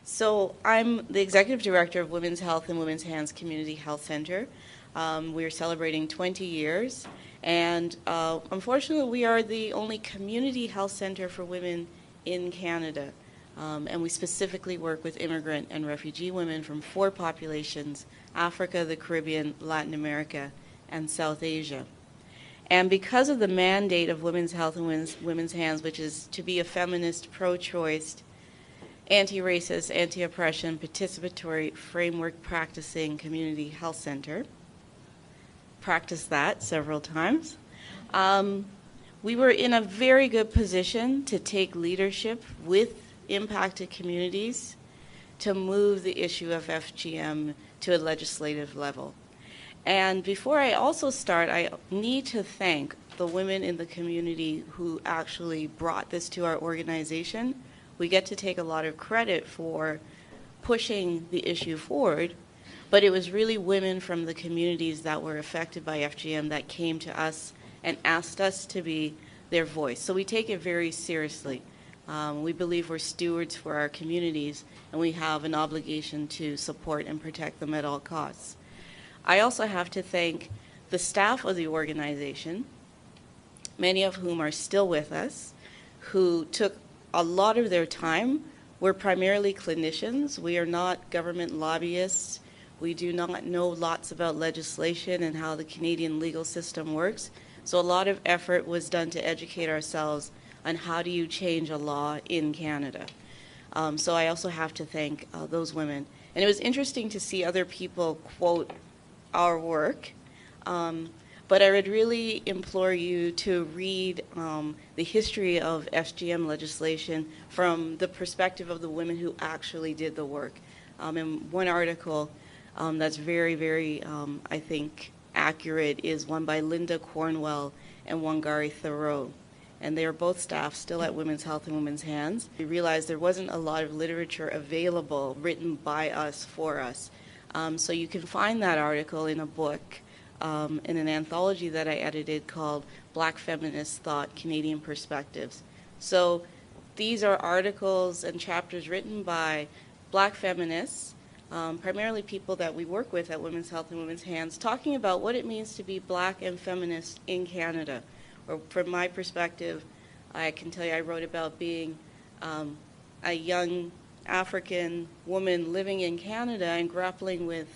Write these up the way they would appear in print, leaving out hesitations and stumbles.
So I'm the Executive Director of Women's Health and Women's Hands Community Health Center. We're celebrating 20 years, and unfortunately we are the only community health center for women in Canada. And we specifically work with immigrant and refugee women from 4 populations: Africa, the Caribbean, Latin America, and South Asia. And because of the mandate of Women's Health and Women's Hands, which is to be a feminist, pro-choice, anti-racist, anti-oppression, participatory, framework practicing community health center, practiced that several times, we were in a very good position to take leadership with impacted communities to move the issue of FGM to a legislative level. And before I also start, I need to thank the women in the community who actually brought this to our organization. We get to take a lot of credit for pushing the issue forward, but it was really women from the communities that were affected by FGM that came to us and asked us to be their voice. So we take it very seriously. We believe we're stewards for our communities, and we have an obligation to support and protect them at all costs. I also have to thank the staff of the organization, many of whom are still with us, who took a lot of their time. We're primarily clinicians. We are not government lobbyists. We do not know lots about legislation and how the Canadian legal system works. So a lot of effort was done to educate ourselves on how do you change a law in Canada. So I also have to thank those women. And it was interesting to see other people quote our work. But I would really implore you to read the history of FGM legislation from the perspective of the women who actually did the work. And one article that's very, very, I think, accurate is one by Linda Cornwell and Wangari Thoreau. And they are both staff still at Women's Health and Women's Hands. We realized there wasn't a lot of literature available written by us for us. So you can find that article in a book, in an anthology that I edited called Black Feminist Thought, Canadian Perspectives. So these are articles and chapters written by Black feminists, primarily people that we work with at Women's Health and Women's Hands, talking about what it means to be Black and feminist in Canada. Or from my perspective, I can tell you I wrote about being a young African woman living in Canada and grappling with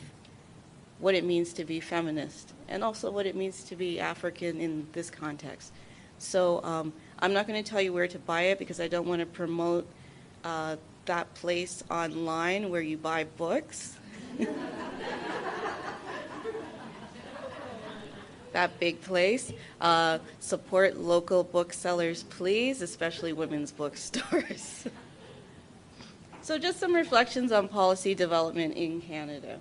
what it means to be feminist, and also what it means to be African in this context. So I'm not going to tell you where to buy it because I don't want to promote that place online where you buy books. That big place. Support local booksellers, please, especially women's bookstores. So just some reflections on policy development in Canada.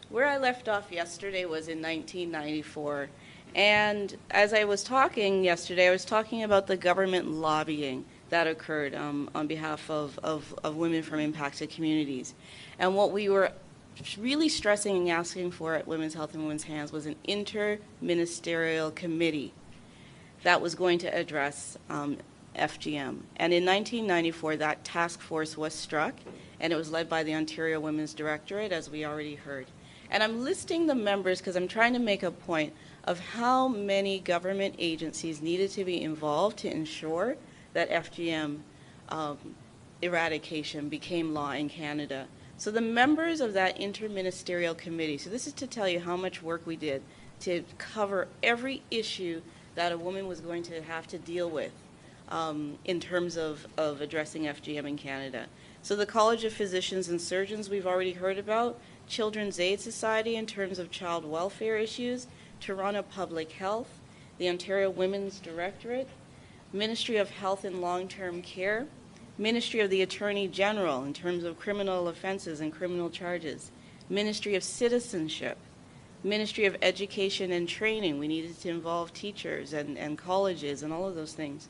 Where I left off yesterday was in 1994. And as I was talking yesterday, I was talking about the government lobbying that occurred on behalf of women from impacted communities. And what we were really stressing and asking for at Women's Health and Women's Hands was an inter-ministerial committee that was going to address FGM. And in 1994, that task force was struck, and it was led by the Ontario Women's Directorate, as we already heard. And I'm listing the members because I'm trying to make a point of how many government agencies needed to be involved to ensure that FGM eradication became law in Canada. So the members of that interministerial committee, so this is to tell you how much work we did to cover every issue that a woman was going to have to deal with in terms of addressing FGM in Canada. So the College of Physicians and Surgeons we've already heard about, Children's Aid Society in terms of child welfare issues, Toronto Public Health, the Ontario Women's Directorate, Ministry of Health and Long-Term Care, Ministry of the Attorney General in terms of criminal offenses and criminal charges, Ministry of Citizenship, Ministry of Education and Training. We needed to involve teachers and colleges and all of those things.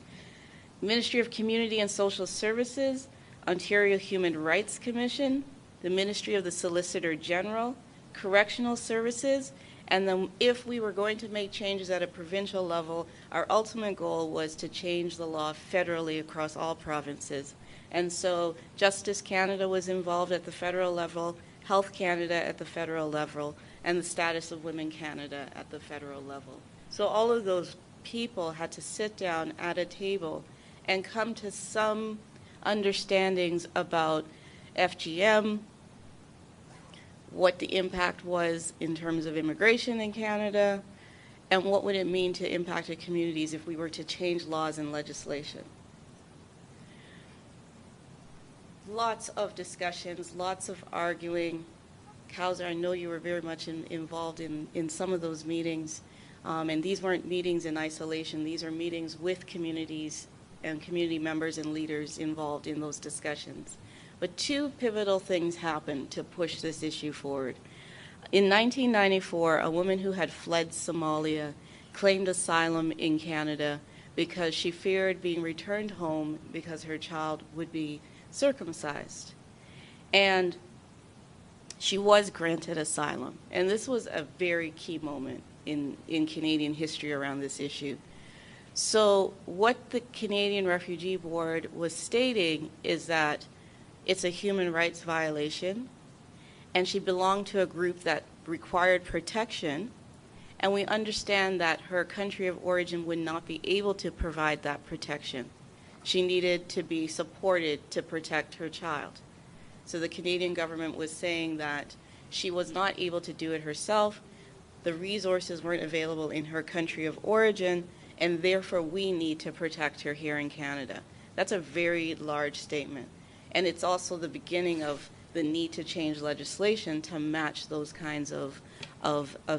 Ministry of Community and Social Services, Ontario Human Rights Commission, the Ministry of the Solicitor General, Correctional Services, and then if we were going to make changes at a provincial level, our ultimate goal was to change the law federally across all provinces. And so Justice Canada was involved at the federal level, Health Canada at the federal level, and the Status of Women Canada at the federal level. So all of those people had to sit down at a table and come to some understandings about FGM, what the impact was in terms of immigration in Canada, and what would it mean to impacted communities if we were to change laws and legislation. Lots of discussions, lots of arguing. Kauser, I know you were very much involved in some of those meetings, and these weren't meetings in isolation. These are meetings with communities and community members and leaders involved in those discussions. But two pivotal things happened to push this issue forward. In 1994, a woman who had fled Somalia claimed asylum in Canada because she feared being returned home because her child would be circumcised. And she was granted asylum. And this was a very key moment in Canadian history around this issue. So what the Canadian Refugee Board was stating is that it's a human rights violation, and she belonged to a group that required protection, and we understand that her country of origin would not be able to provide that protection. She needed to be supported to protect her child. So the Canadian government was saying that she was not able to do it herself, the resources weren't available in her country of origin, and therefore we need to protect her here in Canada. That's a very large statement. And it's also the beginning of the need to change legislation to match those kinds of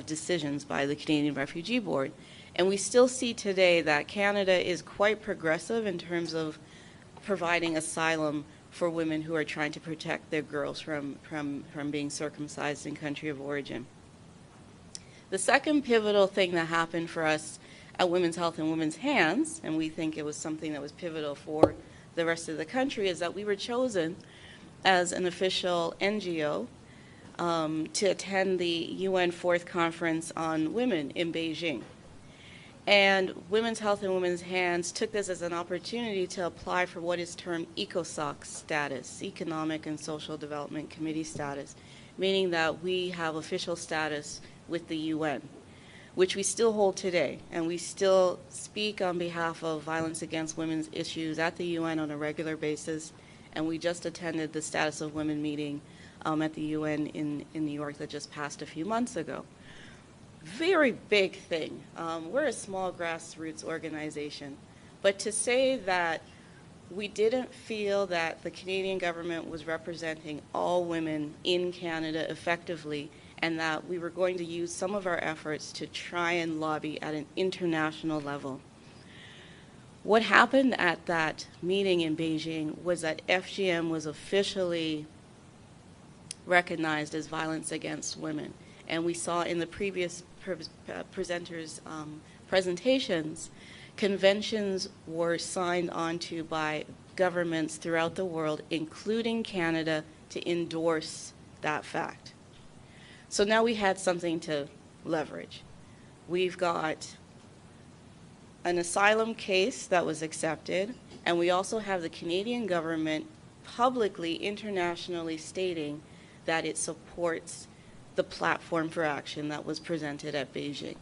decisions by the Canadian Refugee Board. And we still see today that Canada is quite progressive in terms of providing asylum for women who are trying to protect their girls from being circumcised in country of origin. The second pivotal thing that happened for us at Women's Health and Women's Hands, and we think it was something that was pivotal for the rest of the country, is that we were chosen as an official NGO to attend the UN 4th Conference on Women in Beijing. And Women's Health and Women's Hands took this as an opportunity to apply for what is termed ECOSOC status, Economic and Social Development Committee status, meaning that we have official status with the UN, which we still hold today. And we still speak on behalf of violence against women's issues at the UN on a regular basis. And we just attended the Status of Women meeting at the UN in New York that just passed a few months ago. Very big thing. We're a small grassroots organization, but to say that we didn't feel that the Canadian government was representing all women in Canada effectively, and that we were going to use some of our efforts to try and lobby at an international level. What happened at that meeting in Beijing was that FGM was officially recognized as violence against women. And we saw in the previous presenters' presentations, conventions were signed onto by governments throughout the world, including Canada, to endorse that fact. So now we had something to leverage. We've got an asylum case that was accepted, and we also have the Canadian government publicly, internationally stating that it supports the platform for action that was presented at Beijing.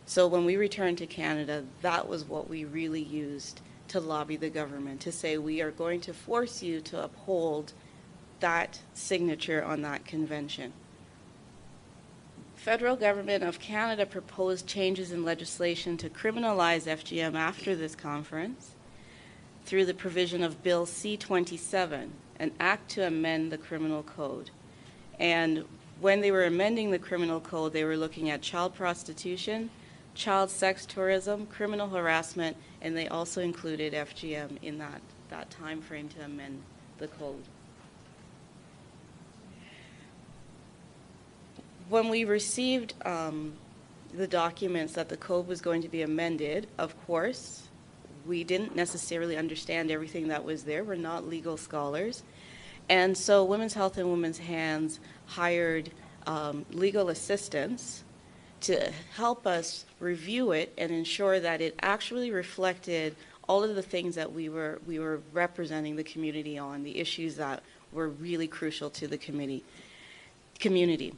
So when we returned to Canada, that was what we really used to lobby the government, to say we are going to force you to uphold that signature on that convention. Federal government of Canada proposed changes in legislation to criminalize FGM after this conference through the provision of Bill C-27, an act to amend the criminal code. And when they were amending the criminal code, they were looking at child prostitution, child sex tourism, criminal harassment, and they also included FGM in that time frame to amend the code. When we received the documents that the code was going to be amended, of course, we didn't necessarily understand everything that was there. We're not legal scholars. And so Women's Health and Women's Hands hired legal assistants to help us review it and ensure that it actually reflected all of the things that we were representing the community on, the issues that were really crucial to the community.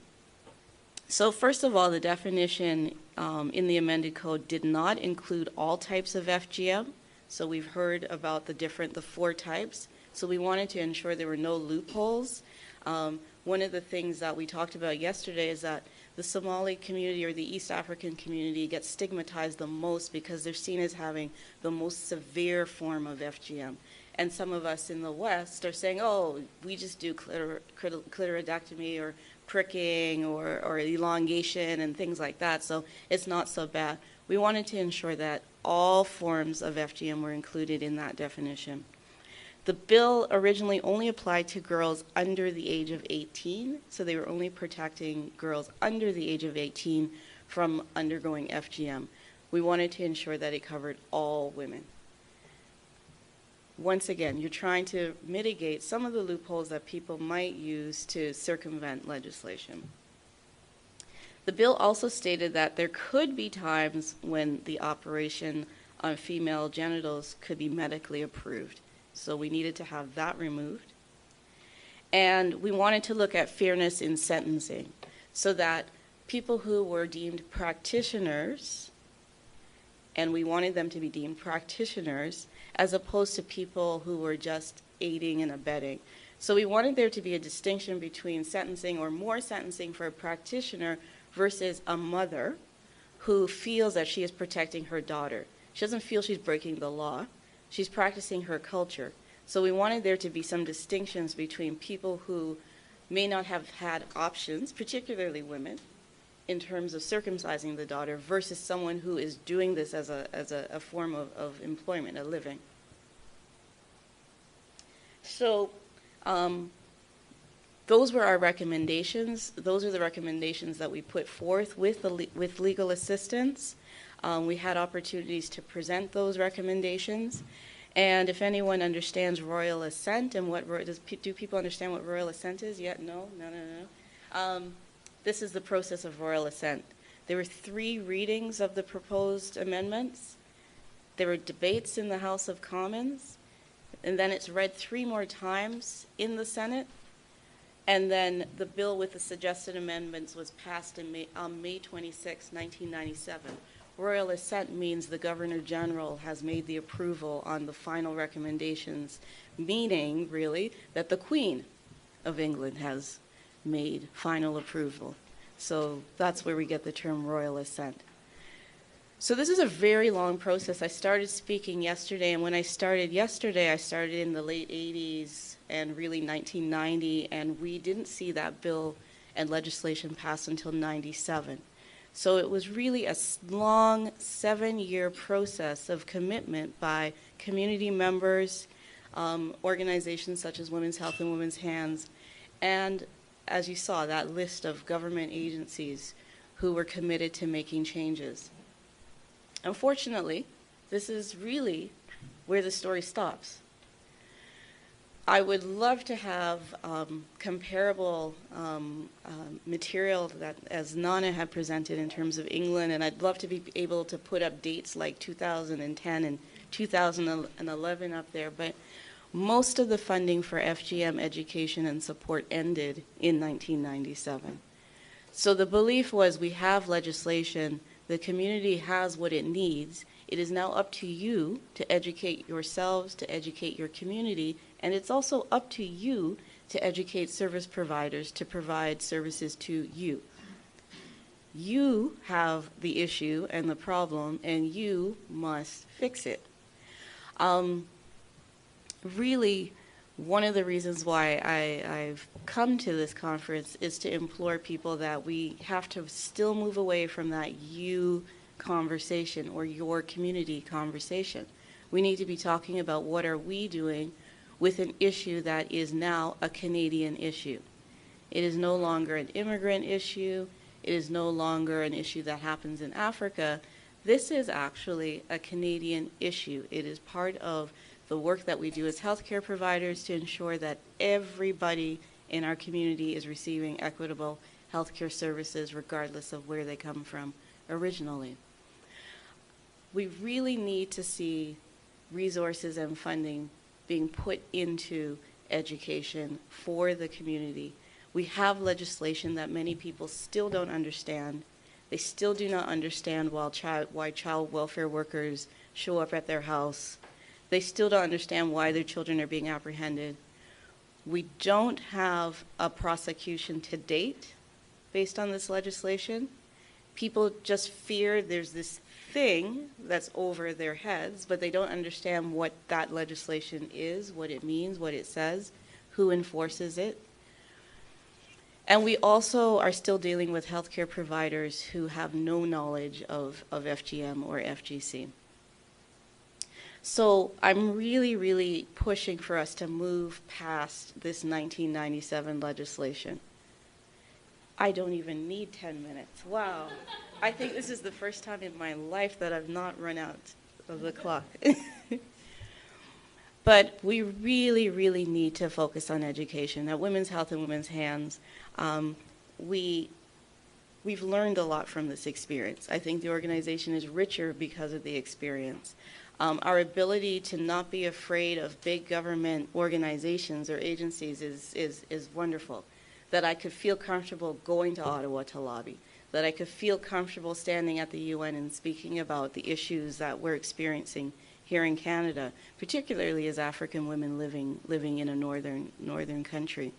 So first of all, the definition in the amended code did not include all types of FGM. So we've heard about the 4 types. So we wanted to ensure there were no loopholes. One of the things that we talked about yesterday is that the Somali community or the East African community gets stigmatized the most because they're seen as having the most severe form of FGM. And some of us in the West are saying, oh, we just do clitoridectomy or pricking or elongation and things like that, so it's not so bad. We wanted to ensure that all forms of FGM were included in that definition. The bill originally only applied to girls under the age of 18, so they were only protecting girls under the age of 18 from undergoing FGM. We wanted to ensure that it covered all women. Once again, you're trying to mitigate some of the loopholes that people might use to circumvent legislation. The bill also stated that there could be times when the operation on female genitals could be medically approved. So we needed to have that removed. And we wanted to look at fairness in sentencing so that people who were deemed practitioners, and we wanted them to be deemed practitioners as opposed to people who were just aiding and abetting. So we wanted there to be a distinction between sentencing or more sentencing for a practitioner versus a mother who feels that she is protecting her daughter. She doesn't feel she's breaking the law. She's practicing her culture. So we wanted there to be some distinctions between people who may not have had options, particularly women, in terms of circumcising the daughter versus someone who is doing this as a form of employment, a living. So those were our recommendations. Those are the recommendations that we put forth with legal assistance. We had opportunities to present those recommendations. And if anyone understands royal assent and do people understand what royal assent is yet? No. This is the process of royal assent. There were 3 readings of the proposed amendments. There were debates in the House of Commons, and then it's read 3 more times in the Senate, and then the bill with the suggested amendments was passed on May 26, 1997. Royal assent means the Governor General has made the approval on the final recommendations, meaning, really, that the Queen of England has made final approval. So that's where we get the term royal assent. So this is a very long process. I started speaking yesterday, and when I started yesterday, I started in the late 80s and really 1990, and we didn't see that bill and legislation pass until 97. So it was really a long 7-year process of commitment by community members, organizations such as Women's Health and Women's Hands, and as you saw, that list of government agencies who were committed to making changes. Unfortunately, this is really where the story stops. I would love to have comparable material that, as Nana had presented in terms of England, and I'd love to be able to put up dates like 2010 and 2011 up there, but most of the funding for FGM education and support ended in 1997. So the belief was we have legislation, the community has what it needs, it is now up to you to educate yourselves, to educate your community, and it's also up to you to educate service providers to provide services to you. You have the issue and the problem, and you must fix it. Really, one of the reasons why I've come to this conference is to implore people that we have to still move away from that you conversation or your community conversation. We need to be talking about what are we doing with an issue that is now a Canadian issue. It is no longer an immigrant issue. It is no longer an issue that happens in Africa. This is actually a Canadian issue. It is part of the work that we do as healthcare providers to ensure that everybody in our community is receiving equitable healthcare services regardless of where they come from originally. We really need to see resources and funding being put into education for the community. We have legislation that many people still don't understand. They still do not understand why child welfare workers show up at their house. They still don't understand why their children are being apprehended. We don't have a prosecution to date based on this legislation. People just fear there's this thing that's over their heads, but they don't understand what that legislation is, what it means, what it says, who enforces it. And we also are still dealing with healthcare providers who have no knowledge of FGM or FGC. So I'm really, really pushing for us to move past this 1997 legislation. I don't even need 10 minutes. Wow. I think this is the first time in my life that I've not run out of the clock. But we really, really need to focus on education. At Women's Health and Women's Hands, we've learned a lot from this experience. I think the organization is richer because of the experience. Our ability to not be afraid of big government organizations or agencies is wonderful. That I could feel comfortable going to Ottawa to lobby. That I could feel comfortable standing at the UN and speaking about the issues that we're experiencing here in Canada, particularly as African women living in a northern country.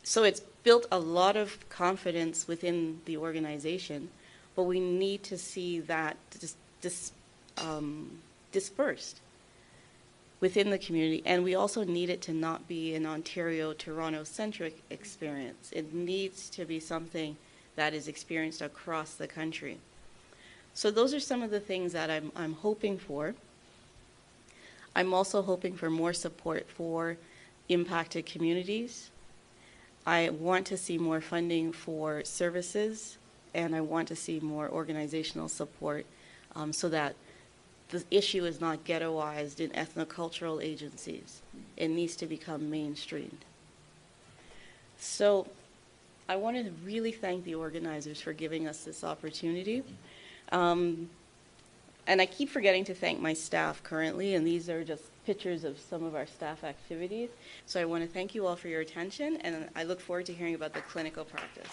So it's built a lot of confidence within the organization, but we need to see that dispersed within the community, and we also need it to not be an Ontario, Toronto-centric experience. It needs to be something that is experienced across the country. So those are some of the things that I'm hoping for. I'm also hoping for more support for impacted communities. I want to see more funding for services, and I want to see more organizational support so that the issue is not ghettoized in ethnocultural agencies. It needs to become mainstreamed. So I want to really thank the organizers for giving us this opportunity. And I keep forgetting to thank my staff currently, and these are just pictures of some of our staff activities. So I want to thank you all for your attention, and I look forward to hearing about the clinical practice.